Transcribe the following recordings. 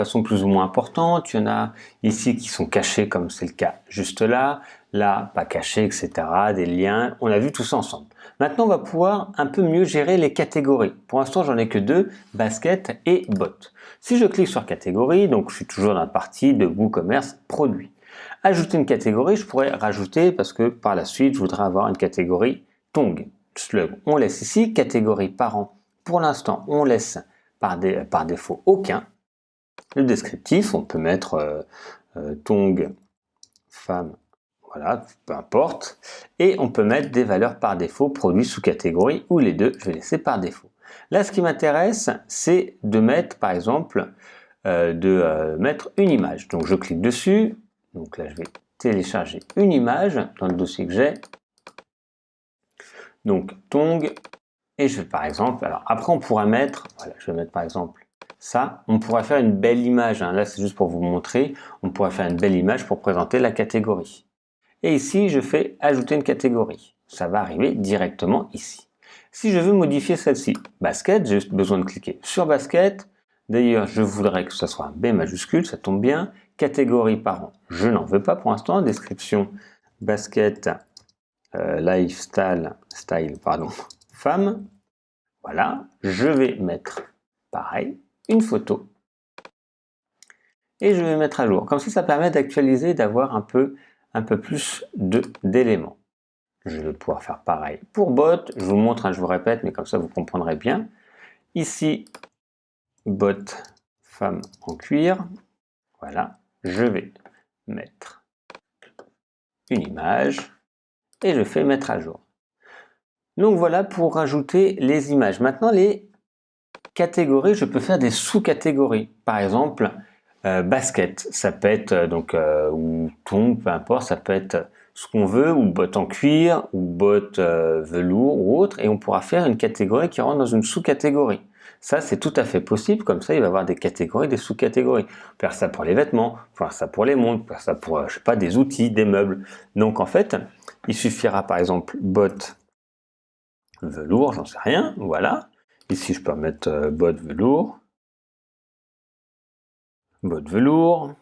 façon plus ou moins importante. Il y en a ici qui sont cachés comme c'est le cas juste là. Là, pas cachés, etc. Des liens. On a vu tout ça ensemble. Maintenant, on va pouvoir un peu mieux gérer les catégories. Pour l'instant, j'en ai que deux, basket et bottes. Si je clique sur catégorie, donc je suis toujours dans la partie de WooCommerce produit. Ajouter une catégorie, je pourrais rajouter parce que par la suite, je voudrais avoir une catégorie Tong. Slug, on laisse ici. Catégorie parents, pour l'instant, on laisse par défaut aucun. Le descriptif, on peut mettre Tong, femme, voilà, peu importe. Et on peut mettre des valeurs par défaut, produits sous catégorie ou les deux, je vais laisser par défaut. Là, ce qui m'intéresse, c'est de mettre, par exemple, mettre une image. Donc, je clique dessus. Donc là, je vais télécharger une image dans le dossier que j'ai. Donc, Tong. Et je vais par exemple, alors après on pourra mettre, voilà, je vais mettre par exemple ça. On pourra faire une belle image. Hein. Là, c'est juste pour vous montrer. On pourra faire une belle image pour présenter la catégorie. Et ici, je fais ajouter une catégorie. Ça va arriver directement ici. Si je veux modifier celle-ci, basket, j'ai juste besoin de cliquer sur basket. D'ailleurs, je voudrais que ce soit un B majuscule, ça tombe bien. Catégorie parent, je n'en veux pas pour l'instant. Description, basket, lifestyle, femme. Voilà, je vais mettre, pareil, une photo. Et je vais mettre à jour. Comme ça permet d'actualiser, d'avoir un peu plus d'éléments. Je vais pouvoir faire pareil pour bot. Je vous montre, hein, je vous répète, mais comme ça vous comprendrez bien. Ici, bot femme en cuir. Voilà, je vais mettre une image et je fais mettre à jour. Donc voilà pour rajouter les images. Maintenant, les catégories, je peux faire des sous-catégories. Par exemple, basket, ça peut être ou Tong, peu importe, ça peut être ce qu'on veut, ou bottes en cuir, ou bottes velours ou autre, et on pourra faire une catégorie qui rentre dans une sous-catégorie. Ça, c'est tout à fait possible, comme ça, il va y avoir des catégories, des sous-catégories. On peut faire ça pour les vêtements, on peut faire ça pour les montres, on peut faire ça pour, je sais pas, des outils, des meubles. Donc, en fait, il suffira, par exemple, bottes velours, j'en sais rien, voilà. Ici, je peux mettre bottes velours. Bottes velours.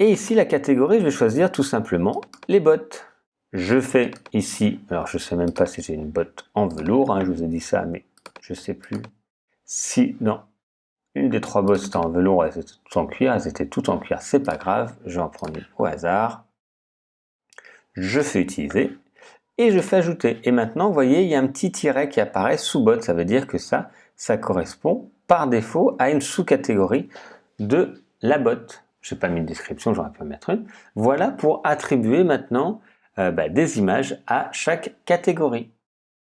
Et ici, la catégorie, je vais choisir tout simplement les bottes. Je fais ici, alors je ne sais même pas si j'ai une botte en velours, hein, je vous ai dit ça, mais je ne sais plus si, non, une des trois bottes était en velours, elles étaient toutes en cuir, c'est pas grave, je vais en prendre une au hasard. Je fais utiliser et je fais ajouter. Et maintenant, vous voyez, il y a un petit tiret qui apparaît sous botte, ça veut dire que ça correspond par défaut à une sous-catégorie de la botte. Je n'ai pas mis de description, j'aurais pu en mettre une. Voilà pour attribuer maintenant des images à chaque catégorie.